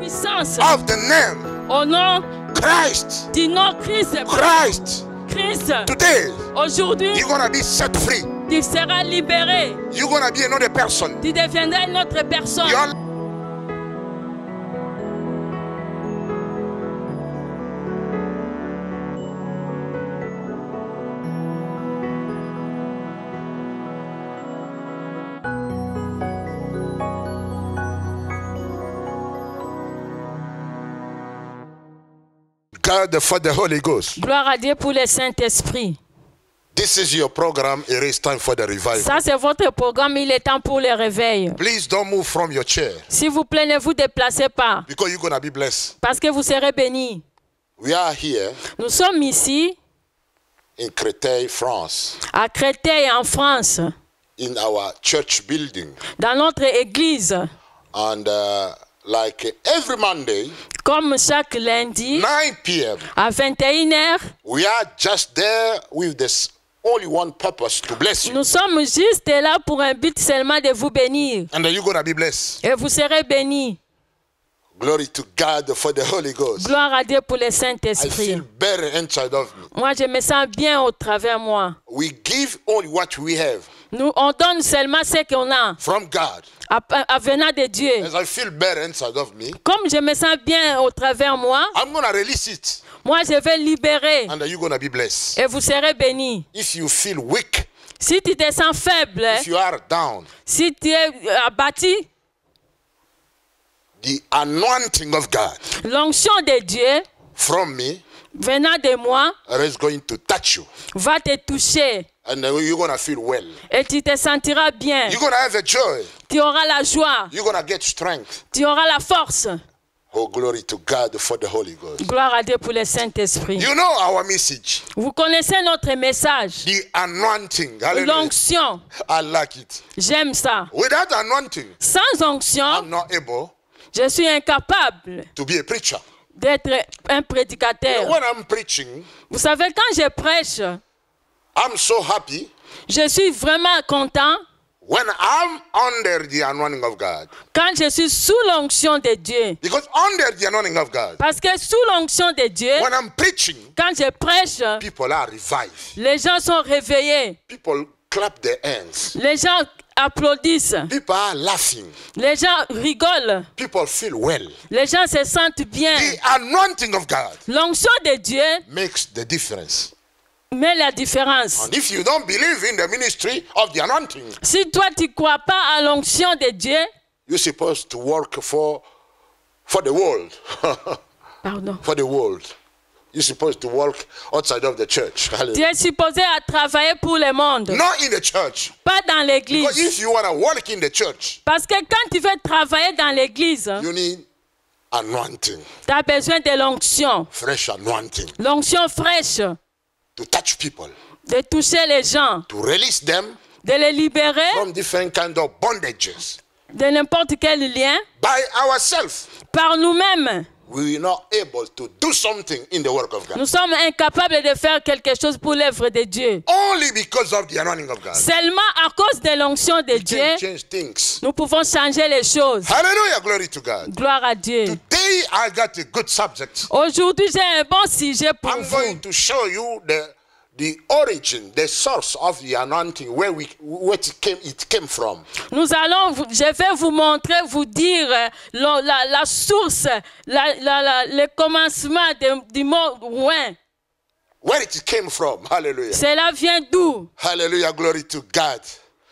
puissance of the name au nom Christ. du nom Christ. Christ. Christ. Today, Aujourd'hui, you're gonna be set free. tu seras libéré. You're gonna be another person. Tu deviendras une autre personne. Your God for the Holy Ghost. Gloire à Dieu pour le Saint-Esprit. This is your program. It is time for the revival. Ça, c'est votre programme. Il est temps pour le réveil. Please don't move from your chair S'il vous plaît, ne vous déplacez pas. because you're gonna be blessed. Parce que vous serez bénis. We are here Nous sommes ici, in Créteil, France, à Créteil, en France, in our church building, dans notre église. and like every Monday, Comme chaque lundi, 9 p.m., à 21h, we are just there with this only one purpose to bless you, nous sommes juste là pour un but seulement de vous bénir. and then you're gonna be blessed. Et vous serez bénis. Glory to God for the Holy Ghost. Gloire à Dieu pour le I Saint-Esprit. feel better inside of me. Moi, je me sens bien au travers moi. We give only what we have On donne seulement ce qu'on a, from God. venant de Dieu. As I feel better inside of me, Comme je me sens bien au travers moi, I'm gonna release it, moi, je vais libérer. and then you're gonna be blessed. Et vous serez bénis. If you feel weak, Si tu te sens faible, if you are down, si tu es abattu, the anointing of God l'onction de Dieu from me venant de moi is going to touch you, va te toucher. and then you're gonna feel well. Et tu te sentiras bien. You're gonna have a joy. Tu auras la joie. You're gonna get strength. Tu auras la force. Oh, glory to God for the Holy Ghost. Gloire à Dieu pour le Saint-Esprit. You know our message, Vous connaissez notre message. the anointing. Hallelujah. L'onction. I like it. J'aime ça. Without anointing, Sans onction, I'm not able je suis incapable to be a preacher. d'être un prédicateur. When I'm preaching, Vous savez, quand je prêche, I'm so happy je suis vraiment content when I'm under the anointing of God. quand je suis sous l'onction de Dieu. Because under the anointing of God, Parce que sous l'onction de Dieu, when I'm preaching, quand je prêche, people are revived. les gens sont réveillés. People clap their hands. Les gens applaudissent. People are laughing. Les gens rigolent. People feel well. Les gens se sentent bien. The anointing of God L'onction de Dieu makes the difference. met la différence. And if you don't believe in the ministry of the anointing, Si toi, tu ne crois pas à l'onction de Dieu, you're supposed to work for the world. pardon, For the world. You're supposed to work outside of the church. tu Hallelujah. es supposé à travailler pour le monde, Not in the church. pas dans Because l'église. if you want to work in the church, Parce que quand tu veux travailler dans l'église, you need anointing, tu as besoin de l'onction. fresh anointing, L'onction fraîche, to touch people, de toucher les gens, to release them de les libérer from different kind of bondages. de n'importe quel lien. By ourselves, Par nous-mêmes, we are not able to do something in the work of God. nous sommes incapables de faire quelque chose pour l'œuvre de Dieu. Only because of the anointing of God. Seulement à cause de l'onction de We Dieu, can change things. nous pouvons changer les choses. Hallelujah, glory to God. Gloire à Dieu. Today I got a good subject. Aujourd'hui, j'ai un bon sujet pour I'm vous. going to show you the origin, the source of the anointing, where it came from. Je vais vous montrer, vous dire la source, le commencement du mot ouin. Where it came from. Hallelujah. Cela vient d'où? Hallelujah, glory to God.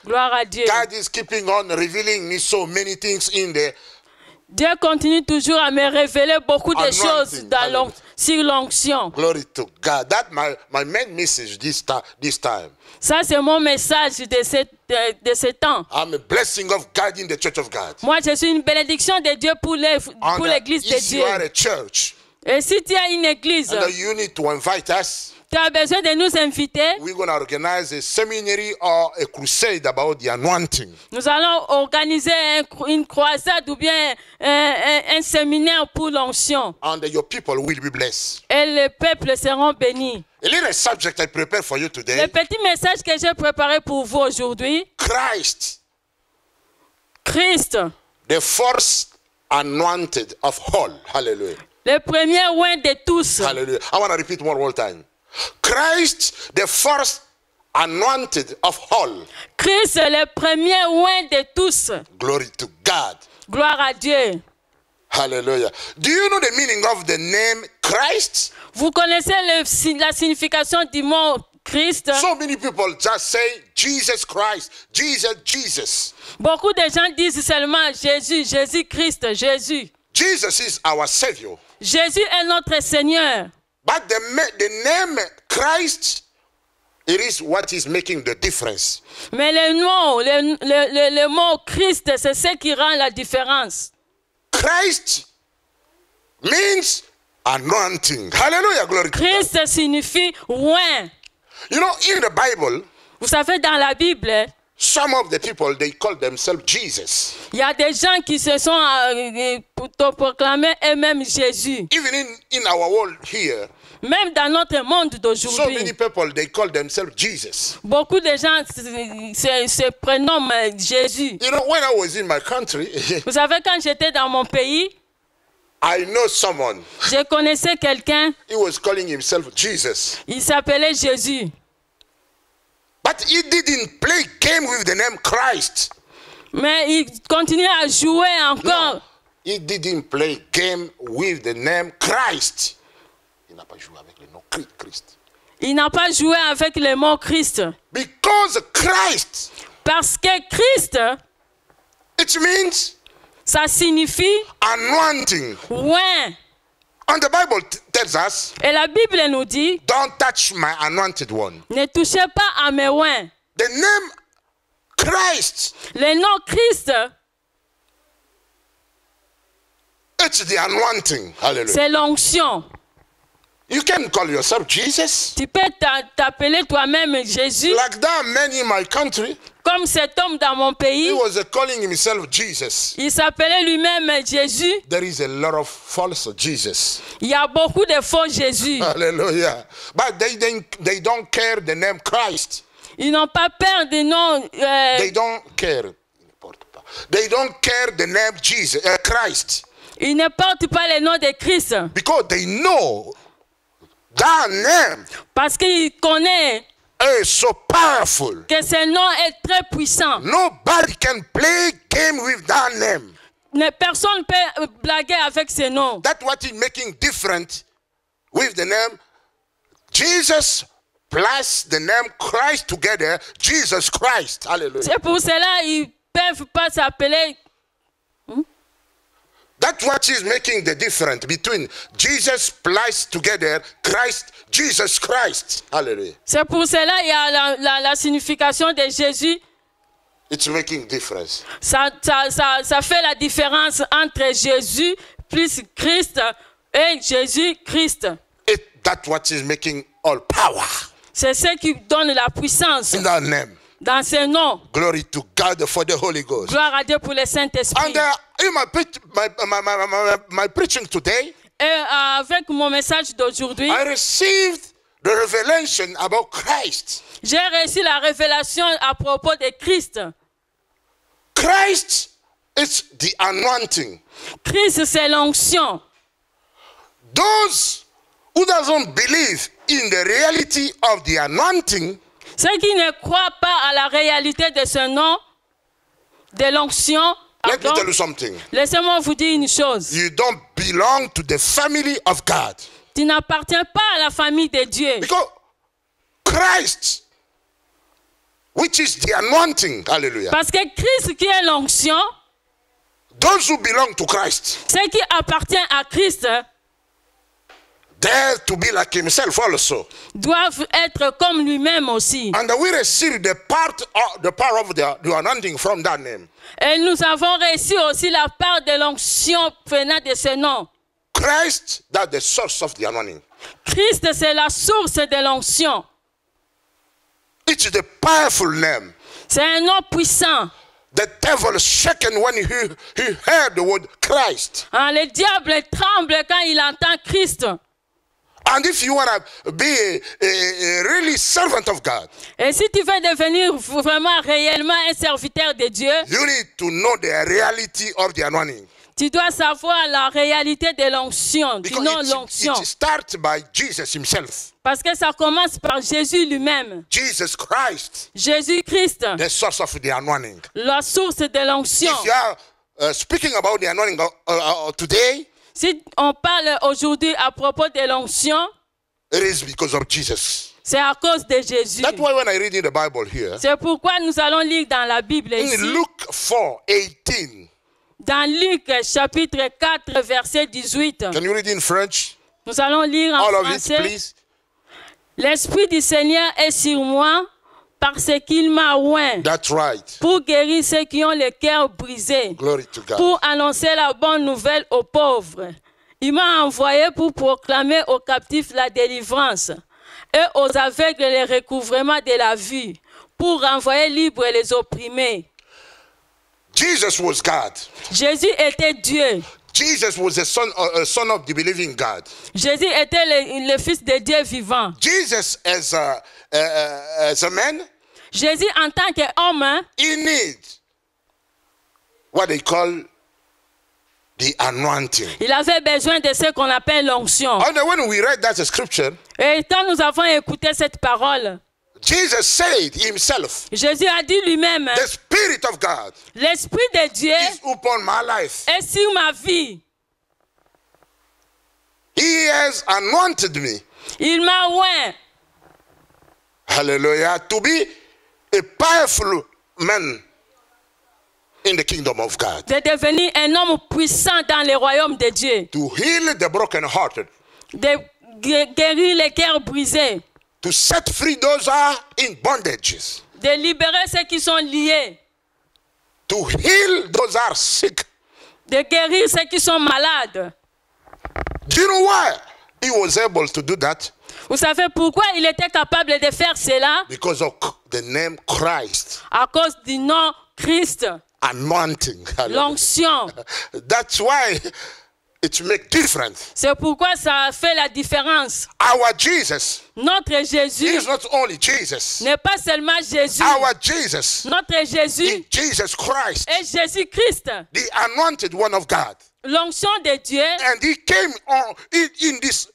Gloire à Dieu. God is keeping on revealing me so many things in the Dieu continue toujours à me révéler beaucoup de Anointing. choses sur l'onction. glory to God. That's my main message this time. Ça, c'est mon message de ce temps. I'm a blessing of God in the church of God. Moi, je suis une bénédiction de Dieu pour l'église de If you are Dieu. a church, Et si tu as une église, and you need to invite us, tu as besoin de nous inviter. we're going to organize a seminary or a crusade about the anointing. Nous allons organiser une croisade ou bien un séminaire pour l'onction. And your people will be blessed. Et les peuples seront bénis. A little subject I prepared for you Le today. petit message que j'ai préparé pour vous aujourd'hui, Christ, Christ, the first anointed of all. Hallelujah. Le premier oint de tous. Hallelujah. I want to repeat one more time. Christ, the first anointed of all. Christ est le premier oint de tous. Glory to God. Gloire à Dieu. Hallelujah. Do you know the meaning of the name Christ? Vous connaissez la signification du mot Christ? So many people just say Jesus Christ, Jesus, Jesus. Beaucoup de gens disent seulement Jésus, Jésus-Christ, Jésus. Jesus is our Savior. Jésus est notre Seigneur. But the name Christ, it is what is making the difference. Mais le mot Christ, c'est ce qui rend la différence. Christ means anointing. Hallelujah, glory to God. Christ signifie oint. You know, in the Bible, Vous savez, dans la Bible, some of the people, they call themselves Jesus. il y a des gens qui se sont proclamés eux-mêmes Jésus. Even in our world here, Même dans notre monde so many d'aujourd'hui, people, they call themselves Jesus. beaucoup de gens se prénomment Jésus. You know, when I was in my country, Vous savez, quand j'étais dans mon pays, I know someone, je connaissais quelqu'un, he was calling himself Jesus. il s'appelait Jésus. But he didn't play game with the name Christ. Mais il continuait à jouer encore. No, he didn't play game with the name Christ. Il n'a pas joué avec le nom Christ. Il n'a pas joué avec le mot Christ. Because Christ, Parce que Christ, it means ça signifie anointing. oint. And the Bible tells us, Et la Bible nous dit, don't touch my anointed one. ne touchez pas à mes oints. The name Christ, Le nom Christ, it's the anointing. Hallelujah. c'est l'onction. You can call yourself Jesus. Tu peux t'appeler toi-même Jésus, Like that man in my country, comme cet homme dans mon he pays. was calling himself Jesus. Il s'appelait lui-même Jésus. There is a lot of false Jesus. Il y a beaucoup de faux Jésus. Hallelujah. But they don't care the name Christ. Ils n'ont pas peur du nom. They don't care. They don't care the name Jesus, Christ. Ils ne portent pas le nom de Christ. Because they know that name Parce qu'ils connaissent is so powerful. que ce nom est très puissant. Nobody can play game with that name. Personne ne peut blaguer avec ce nom. That's what is making different with the name Jesus plus the name Christ together, Jesus Christ. Hallelujah. C'est pour cela qu'ils ne peuvent pas s'appeler. That's what is making the difference between Jesus plus together Christ, Jesus Christ. Hallelujah. C'est pour cela qu'il y a la signification de Jésus. It's making difference. Ça fait la différence entre Jésus plus Christ et Jésus-Christ. That's what is making all power C'est ce qui donne la puissance in that name. dans ce nom. Glory to God for the Holy Ghost. Gloire à Dieu pour le Saint-Esprit. And in my preaching today, Et avec mon message d'aujourd'hui, I received the revelation about Christ. j'ai reçu la révélation à propos de Christ. Christ is the anointing. Christ, c'est l'onction. Those who doesn't believe in the reality of the anointing, Ceux qui ne croient pas à la réalité de ce nom, de l'onction, let me tell you something. laissez-moi vous dire une chose. You don't belong to the family of God. Tu n'appartiens pas à la famille de Dieu. Because Christ, which is the anointing, hallelujah. Parce que Christ qui est l'onction, Those who belong to Christ, ceux qui appartiennent à Christ dare to be like himself also. doivent être comme lui-même aussi. And we receive the power of the anointing from that name. Et nous avons reçu aussi la part de l'onction venant de ce nom. Christ, that's the source of the anointing. Christ, c'est la source de l'onction. It's the powerful name. C'est un nom puissant. The devil shaken when he heard the word Christ. Le diable tremble quand il entend Christ. And if you want to be a really servant of God, Et si tu veux devenir vraiment réellement un serviteur de Dieu, you need to know the reality of the anointing. Tu dois savoir la réalité de l'onction, du nom Because l'onction. it starts by Jesus himself. Parce que ça commence par Jésus lui-même. Jesus Christ, Jésus-Christ, the source of the anointing. la source de l'onction. If you are speaking about the anointing today, Si on parle aujourd'hui à propos de l'onction, it is because of Jesus. c'est à cause de Jésus. That's why when I read in the Bible here, C'est pourquoi nous allons lire dans la Bible in ici, Luke 4:18, dans Luc chapitre 4, verset 18. can you read in French? Nous allons lire en All of it, français. please. L'Esprit du Seigneur est sur moi parce qu'il m'a oint That's right. pour guérir ceux qui ont le cœur brisé, Glory to God. pour annoncer la bonne nouvelle aux pauvres. Il m'a envoyé pour proclamer aux captifs la délivrance et aux aveugles le recouvrement de la vue, pour renvoyer libres les opprimés. Jesus was God. Jésus était Dieu. Jesus was a son of the believing God. Jésus était le Fils de Dieu vivant. Jesus as a man, Jésus en tant qu'homme, hein, he needs what they call the anointing. il avait besoin de ce qu'on appelle l'onction. And when we read that scripture, Et quand nous avons écouté cette parole, Jesus said himself, Jésus a dit lui-même, the Spirit of God l'Esprit de Dieu is upon my life. est sur ma vie. He has anointed me, Il m'a oint hallelujah, to be a powerful man in the kingdom of God, de devenir un homme puissant dans le royaume de Dieu, to heal the brokenhearted, de guérir les cœurs brisés, to set free those who are in bondages, de libérer ceux qui sont liés, to heal those who are sick. de guérir ceux qui sont malades. Do you know why he was able to do that? Vous savez pourquoi il était capable de faire cela? Because of the name Christ, À cause du nom Christ, anointing. Hallelujah. l'onction. That's why it makes difference. C'est pourquoi ça fait la différence. Our Jesus Notre Jésus is not only Jesus. n'est pas seulement Jésus. Our Jesus Notre Jésus is Jesus Christ, est Jésus-Christ, the anointed one of God. l'onction de Dieu And he came on in this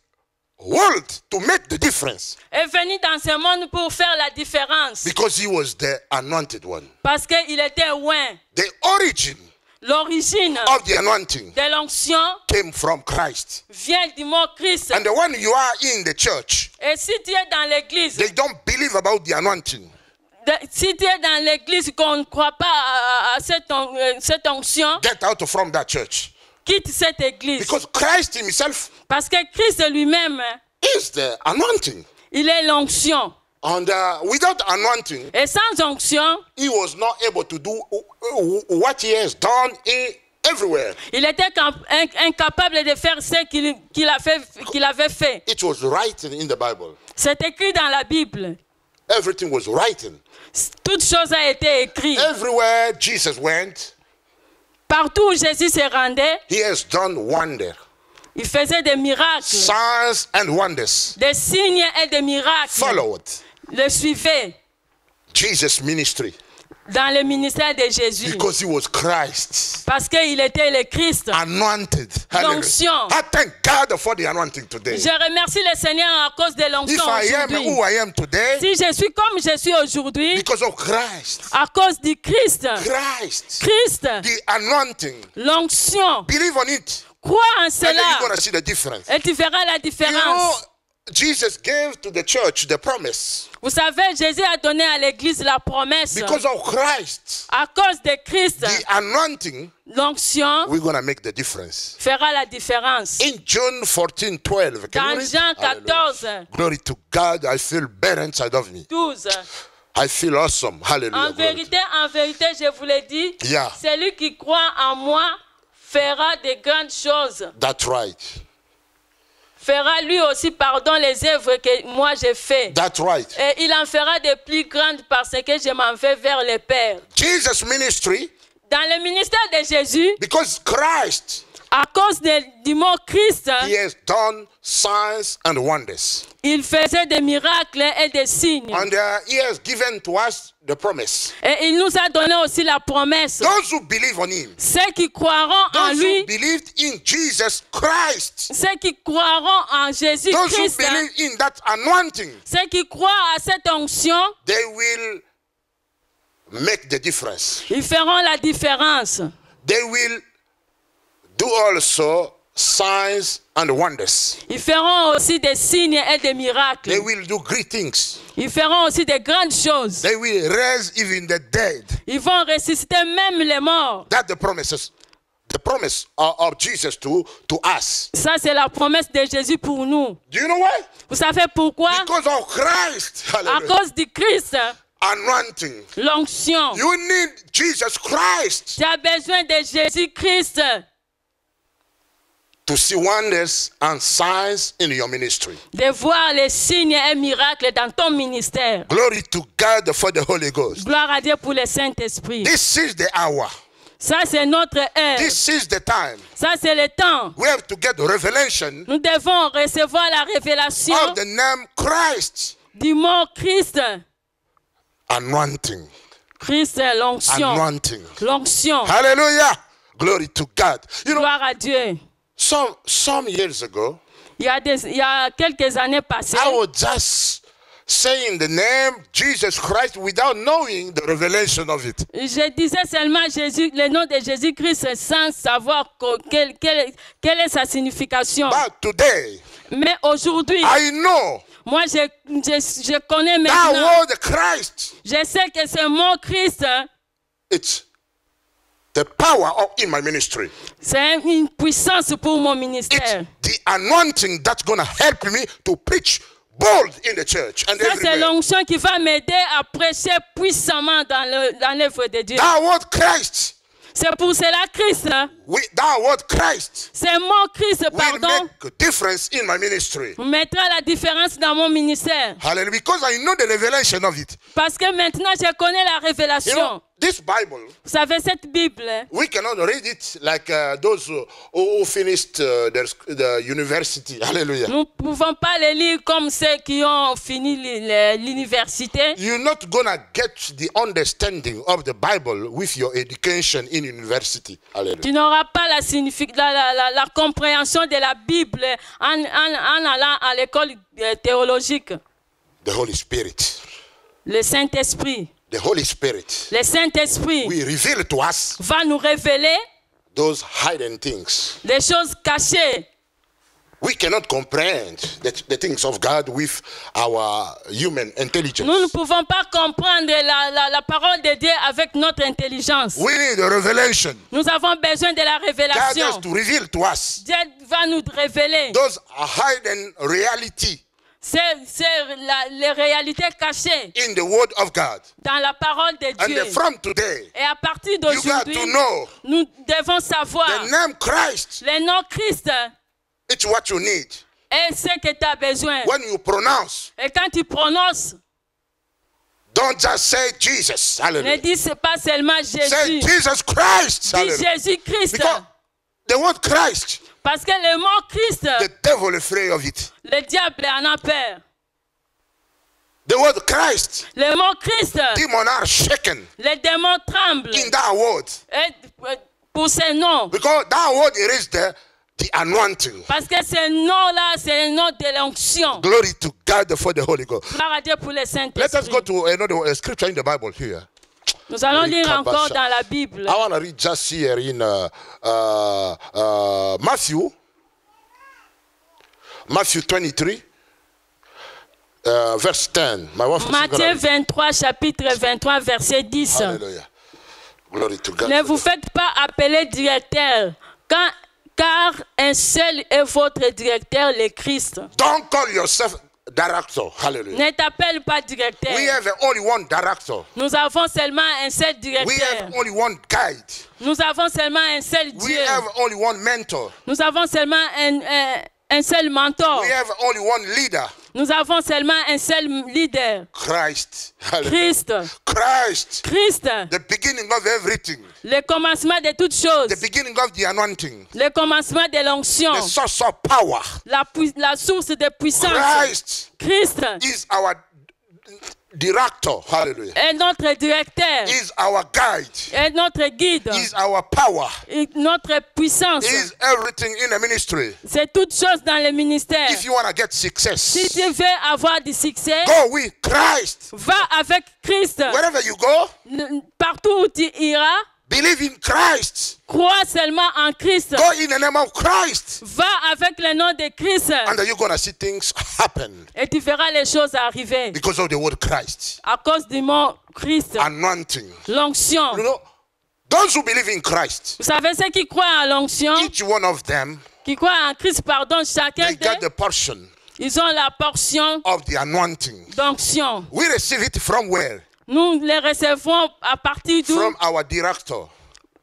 world to make the difference est venu dans ce monde pour faire la différence. because he was the anointed one. Parce qu'il était oint. The origin L'origine of the anointing de l'onction came from Christ. vient du mot Christ. And when you are in the church, Et si tu es dans l'église, they don't believe about the anointing. si tu es dans l'église qu'on ne croit pas à cette onction, Get out from that church. quitte cette église. Because Christ himself Parce que Christ lui-même, is the anointing. il est l'onction. And without anointing, Et sans onction, he was not able to do what he has done everywhere. il était incapable de faire ce qu'il avait fait. It was written in the Bible. C'est écrit dans la Bible. Everything was written. Toute chose a été écrite. Everywhere Jesus went, Partout où Jésus se rendait, he has done wonder, il faisait des miracles, signs and wonders. des signes et des miracles. Followed Le suivaient Jesus' ministry dans le ministère de Jésus. because he was Christ, Parce qu'il était le Christ. anointed. Hallelujah. L'onction. I thank God for the anointing today. Je remercie le Seigneur à cause de If l'onction I am aujourd'hui. who I am today, Si je suis comme je suis aujourd'hui, because of Christ, à cause du Christ, Christ, Christ, the anointing. l'onction, Believe on it, crois en and then you're cela going to see the difference. et tu verras la You know, différence. Jesus gave to the church the promise Vous savez, Jésus a donné à l'église la promesse. because of Christ, À cause de Christ, the anointing. l'onction We're going to make the difference. fera la différence. In John 14:12, can you Dans read? Jean Hallelujah. 14, Glory to God. I feel better inside of me. 12. I feel awesome. Hallelujah. En Glory vérité, je vous l'ai dit, Yeah. celui qui croit en moi fera de grandes choses. That's right. Fera lui aussi pardon les œuvres que moi j'ai fait. That's right. Et il en fera de plus grandes parce que je m'en vais vers le Père. Jesus' ministry, Dans le ministère de Jésus, because Christ À cause du mot Christ, he has done signs and wonders. il faisait des miracles et des signes. And he has given to us the promise. Et il nous a donné aussi la promesse. Those who believe on him, Ceux qui croiront en those lui, who believed in Jesus Christ, ceux qui croiront en those who Jésus-Christ, believe in that anointing, ceux qui croient à cette onction, they will make the difference. ils feront la différence. They will do also signs and wonders. Ils feront aussi des signes et des They miracles. will do great things. Ils feront aussi des grandes choses. They will raise even the dead. Ils vont ressusciter même les morts. That's the promise of Jesus to us. Ça, c'est la promesse de Jésus pour nous. Do you know why? Vous savez pourquoi? Because of Christ. À Hallelujah. cause du Christ, Anointing. l'onction. You need Jesus Christ Tu as besoin de Jésus-Christ to see wonders and signs in your ministry. de voir les signes et miracles dans ton ministère. Glory to God for the Holy Ghost. Gloire à Dieu pour le Saint-Esprit. This is the hour. Ça, c'est notre heure. This is the time. Ça, c'est le temps. We have to get the revelation Nous devons recevoir la révélation of the name Christ. du mot Christ. Anointing. Christ, l'onction. Anointing. L'onction. Hallelujah. Glory to God. You know, Gloire à Dieu. some years ago, Il y a quelques années passées, I was just saying the name Jesus Christ without knowing the revelation of it. je disais seulement Jésus, le nom de Jésus-Christ sans savoir quelle est sa signification. But today, Mais aujourd'hui, I know moi je connais that maintenant. word Christ. Je sais que ce mot Christ, It's the power in my ministry. c'est une puissance pour mon ministère. It's the anointing that's going to help me to preach bold in the church and Ça, c'est everywhere. l'onction qui va m'aider à prêcher puissamment dans l'œuvre de Dieu. That word Christ, C'est pour cela Christ, that word Christ ce mot Christ, will pardon, make a difference in my ministry. mettra la différence dans mon ministère. Hallelujah. Because I know the revelation of it. Parce que maintenant, je connais la You révélation. know, this Bible, Vous savez, cette Bible, we cannot read it like those who finished the university. Hallelujah. nous ne pouvons pas le lire comme ceux qui ont fini l'université. You're not going to get the understanding of the Bible with your education in university. Hallelujah. Tu n'auras pas la compréhension de la Bible en allant à l'école théologique. The Holy Spirit. Le Saint-Esprit. The Holy Spirit Le Saint-Esprit will reveal to us va nous révéler those hidden things. des choses cachées. We cannot comprehend the things of God with our human intelligence. Nous ne pouvons pas comprendre la parole de Dieu avec notre intelligence. We need a revelation. Nous avons besoin de la God has révélation. to reveal to us Dieu va nous révéler. those hidden reality C'est les réalités cachées in the Word of God. dans la parole de Dieu. And from today, Et à partir you got d'aujourd'hui, to know nous devons savoir the name Christ. le nom Christ It's what you need. est ce que tu as besoin. When you pronounce, Et quand tu prononces, don't just say Jesus. ne Hallelujah. dis pas seulement Say Jésus. Jesus Christ. Dis Hallelujah. Jésus-Christ. Because the word Christ, Parce que le mot Christ, the devil is afraid of it. le diable en a peur. The word Christ, Le mot Christ, demons are shaken les démons tremblent. in that word. Et pour ce nom. Because that word is the anointing. Parce que ce nom-là, c'est le nom de l'onction. Glory to God for the Holy Ghost. Gloire à Dieu pour le Let us Saint-Esprit. go to another scripture in the Bible here. Nous allons lire encore dans la Bible. I want to read just here in Matthew 23, verse 10. My wife is Matthieu gonna read. 23, chapitre 23, verset 10. Hallelujah. Glory to God. Ne vous faites pas appeler directeur, car un seul est votre directeur, le Christ. Don't call yourself director. Hallelujah. Ne t'appelle pas directeur. We have only one director. Nous avons seulement un seul We directeur. have only one guide. Nous avons seulement un seul We Dieu. have only one mentor. Nous avons seulement un seul mentor. We have only one leader. Nous avons seulement un seul leader. Christ. Christ. Christ. Christ. The beginning of everything. Le commencement de toutes choses. The beginning of the anointing. Le commencement de l'onction. The source of power. La source de puissance. Christ Christ is our director. Hallelujah. est notre directeur. Is our guide. Est notre guide. Is our power. Et notre puissance. Is everything in the ministry. C'est toute chose dans le ministère. If you want to get success, Si tu veux avoir du succès, go with Christ. va avec Christ. Wherever you go, Partout où tu iras, believe in Christ. crois seulement en Christ. Go in the name of Christ. Va avec le nom de Christ. And then you're going to see things happen Et tu verras les choses arriver. because of the word Christ. À cause du mot Christ. Anointing. L'onction. You know, those who believe in Christ, Vous savez ceux qui croient à l'onction, each one of them, qui croient en Christ, pardon, chacun they get d'eux, the portion ils ont la portion of the anointing. d'onction. We receive it from where? Nous les recevons à partir d'où? From our director,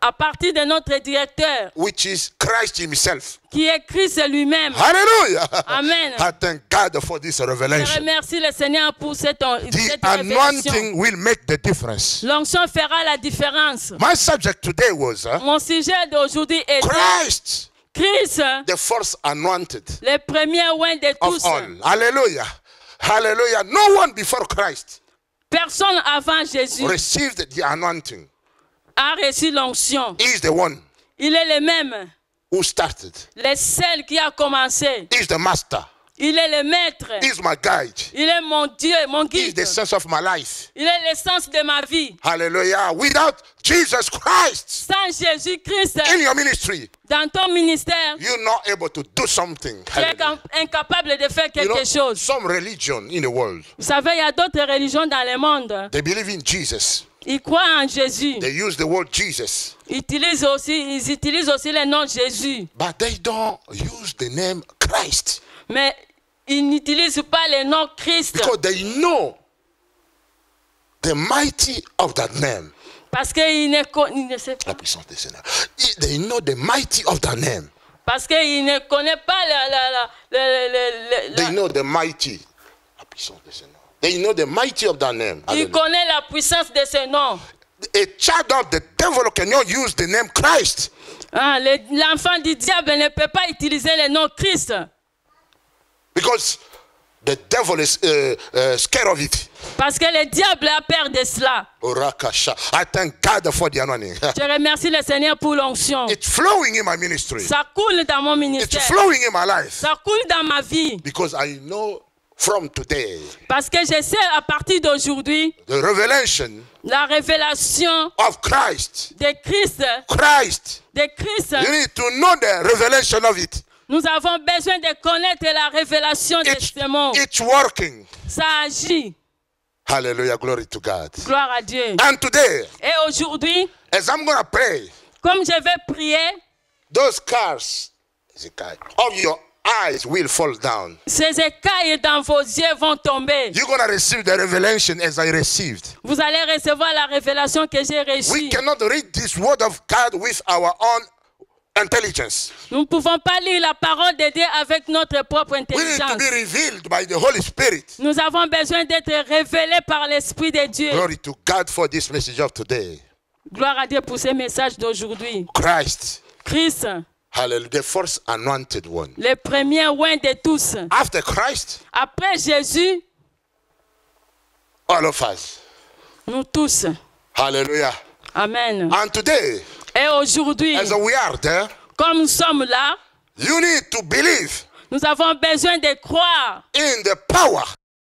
À partir de notre directeur, which is Christ himself. qui est Christ lui-même. Hallelujah. Amen. I thank God for this Je revelation. remercie le Seigneur pour cette The révélation. anointing will make the difference. L'onction fera la différence. My subject today was Mon sujet d'aujourd'hui est Christ, Christ, the first anointed le premier oint de of tous. all. Hallelujah. Hallelujah. No one before Christ Personne avant Jésus received the anointing. a reçu l'onction. He is the one Il est le même, who started. le seul qui a commencé. He is the master. Il est le maître. He is my guide. Il est mon Dieu, mon He is guide. the sense of my life. Il est l'essence de ma vie. Hallelujah. Without Jesus Christ Sans Jésus-Christ, in your ministry, dans ton ministère, you're not able to do something. tu es incapable de faire You know, quelque chose. some religion in the world, Vous savez, il y a d'autres religions dans le monde. they believe in Jesus. Ils croient en Jésus. They use the word Jesus, Ils utilisent aussi le nom Jésus. but they don't use the name Christ Mais ils n'utilisent pas le nom Christ. because they know the mighty of that name. Parce qu'ils ne savent pas. La puissance du Seigneur. They know the mighty of that name. Parce qu'ils ne connaissent pas They know the mighty. La puissance du Seigneur. They know the mighty of that name. ils Hallelujah. connaissent la puissance de ce nom. A child of the devil cannot use the name Christ Ah, l'enfant du diable ne peut pas utiliser le nom Christ. because the devil is scared of it. Parce que le diable a peur de cela. Orakasha. I thank God for the anointing. Je remercie le Seigneur pour l'onction. It's flowing in my ministry. Ça coule dans mon It's ministère. flowing in my life Ça coule dans ma vie. because I know from today Parce que je sais à partir d'aujourd'hui, the revelation la révélation of Christ. de Christ, Christ. de Christ, You need to know the revelation of it. nous avons besoin de connaître la révélation de ce mot. It's working. Ça agit. Hallelujah. Glory to God. Gloire à Dieu. And today, Et aujourd'hui, as I'm going to pray, comme je vais prier, those scars of your eyes will fall down. ces écailles dans vos yeux vont tomber. You're going to receive the revelation as I received. Vous allez recevoir la révélation que j'ai We reçue. cannot read this word of God with our own intelligence. Nous ne pouvons pas lire la parole de Dieu avec notre propre We need to intelligence. be revealed by the Holy Spirit. Nous avons besoin d'être révélés par l'Esprit de Dieu. Glory to God for this message of today. Gloire à Dieu pour ce message d'aujourd'hui. Christ, Christ, hallelujah, the first anointed one. le premier oint de tous. After Christ, Après Jésus, all of us. nous tous. Hallelujah. Amen. And today, Et aujourd'hui, as we are there, comme nous sommes là, you need to believe nous avons besoin de croire in the power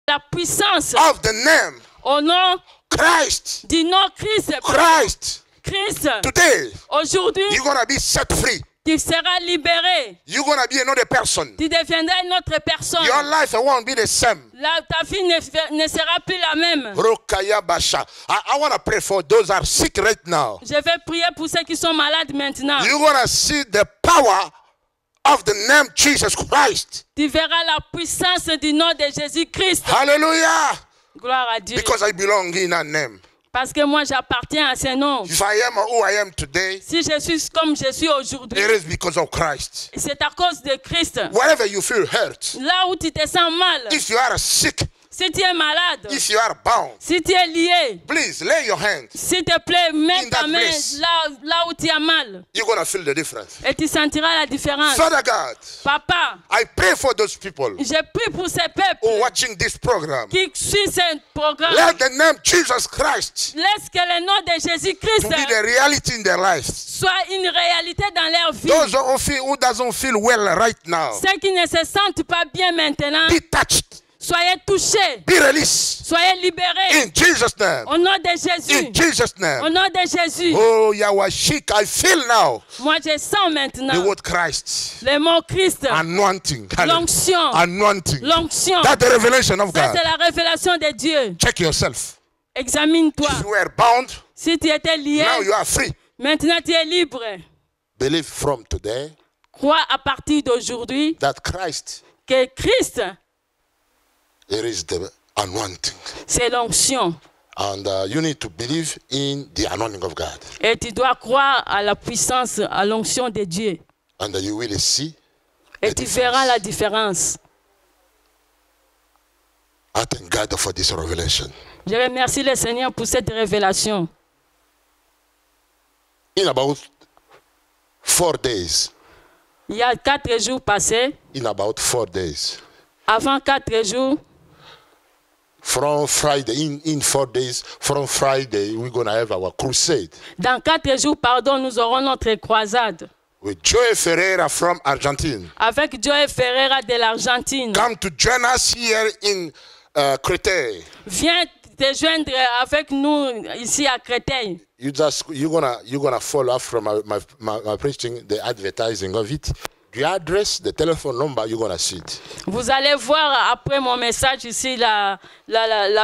la puissance of the name au nom Christ. du nom Christ. Christ. Christ. Today, Aujourd'hui, you're going to be set free. tu seras libéré. You're going to be another person. Tu deviendras une autre personne. Your life won't be the same. Là, ta vie ne sera plus la même. Rokaya Basha. I want to pray for those who are sick right now. Je vais prier pour ceux qui sont malades maintenant. You're going to see the power of the name Jesus Christ. Tu verras la puissance du nom de Jésus-Christ. Hallelujah. Gloire à Dieu. Because I belong in that name. Parce que moi, j'appartiens à ce nom. If I am who I am today, Si je suis comme je suis aujourd'hui, it is because of Christ. c'est à cause de Christ. Wherever you feel hurt, Là où tu te sens mal, if you are sick, si tu es malade, if you are bound, si tu es lié, please lay your hands. s'il te plaît, mets In ta that main place. là où tu as mal. You're going to feel the difference. Et tu sentiras la différence. Father God, Papa, I pray for those people je prie pour ces peuples who are watching this program. qui suivent ce programme. Let the name Jesus Christ Laisse que le nom de to Jésus-Christ be the reality in their lives. soit une réalité dans leur vie. Those who doesn't feel well right now, Ceux qui ne se sentent pas bien maintenant, be touched, soyez touchés, be released. soyez libérés. In Jesus' name. Au nom de Jésus. In Jesus' Au name. nom de Jésus. Oh, Yahweh, I feel now Moi, je sens the maintenant word Christ. le mot Christ. Anointing. L'onction. Anointing. L'onction. That's the revelation of Ça, God. c'est la révélation de Dieu. Check yourself. Examine-toi. If you were bound, Si tu étais lié, now you are free. maintenant tu es libre. Believe from today Crois à partir d'aujourd'hui that Christ, que Christ, it is the anointing. c'est l'onction. And you need to believe in the anointing of God. Et tu dois croire à la puissance, à l'onction de Dieu. And you will see. Et tu verras la différence. I thank God for this revelation. Je remercie le Seigneur pour cette révélation. In about 4 days, Il y a 4 jours passés, in about 4 days, avant 4 jours, from Friday, in 4 days, from Friday, we're going to have our crusade dans 4 jours, pardon, nous aurons notre croisade with Joey Ferreira from Argentine. avec Joey Ferreira de l'Argentine. Come to join us here in Créteil. Viens te joindre avec nous ici à Créteil. You're gonna follow up from my preaching, the advertising of it. The address, the telephone number, you're gonna see it. Vous allez voir après mon message ici la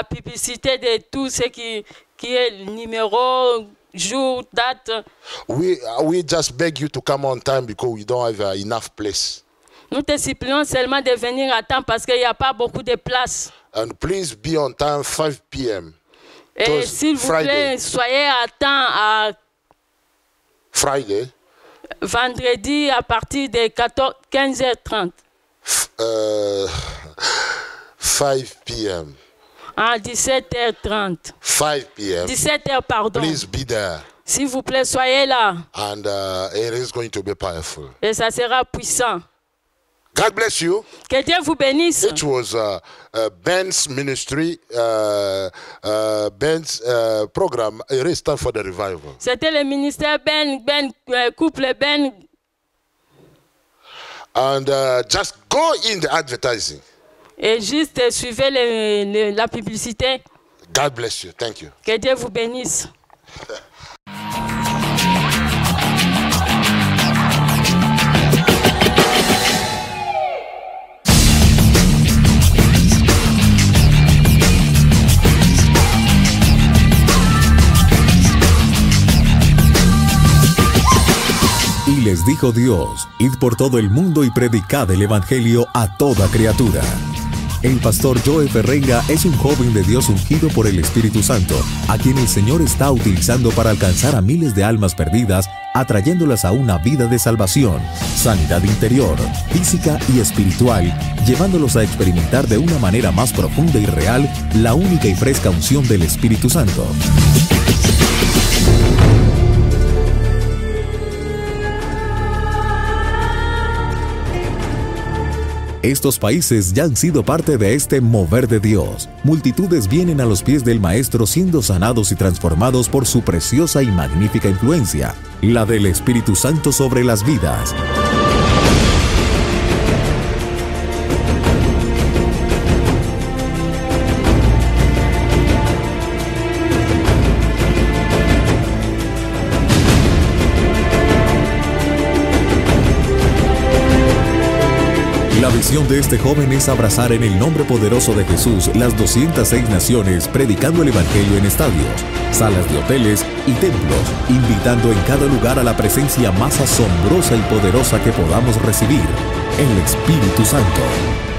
publicité de tout ce qui est numéro, jour, date. We just beg you to come on time because we don't have enough place. Nous te supplions seulement de venir à temps parce qu'il n'y a pas beaucoup de place. And please be on time 5 p.m. Et s'il vous plaît, soyez à temps à Friday. Vendredi à partir de 15h30. 5 p.m. À 17h30. 5 p.m. 17h, pardon. Please be there. S'il vous plaît, soyez là. And it is going to be powerful. Et ça sera puissant. God bless you. Que Dieu vous bénisse. It was Ben's ministry, Ben's program. It is time for the revival. C'était le ministère couple Ben. And just go in the advertising. Et juste suivez la publicité. God bless you. Thank you. Que Dieu vous bénisse. Y les dijo Dios, id por todo el mundo y predicad el evangelio a toda criatura. El pastor Joey Ferreira es un joven de Dios ungido por el Espíritu Santo, a quien el Señor está utilizando para alcanzar a miles de almas perdidas, atrayéndolas a una vida de salvación, sanidad interior, física y espiritual, llevándolos a experimentar de una manera más profunda y real la única y fresca unción del Espíritu Santo. Estos países ya han sido parte de este mover de Dios. Multitudes vienen a los pies del Maestro siendo sanados y transformados por su preciosa y magnífica influencia, la del Espíritu Santo sobre las vidas. La visión de este joven es abrazar en el nombre poderoso de Jesús las 206 naciones, predicando el Evangelio en estadios, salas de hoteles y templos, invitando en cada lugar a la presencia más asombrosa y poderosa que podamos recibir, el Espíritu Santo.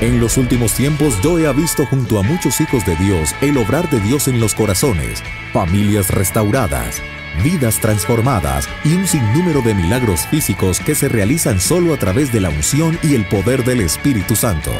En los últimos tiempos yo he visto junto a muchos hijos de Dios el obrar de Dios en los corazones, familias restauradas, vidas transformadas y un sinnúmero de milagros físicos que se realizan solo a través de la unción y el poder del Espíritu Santo.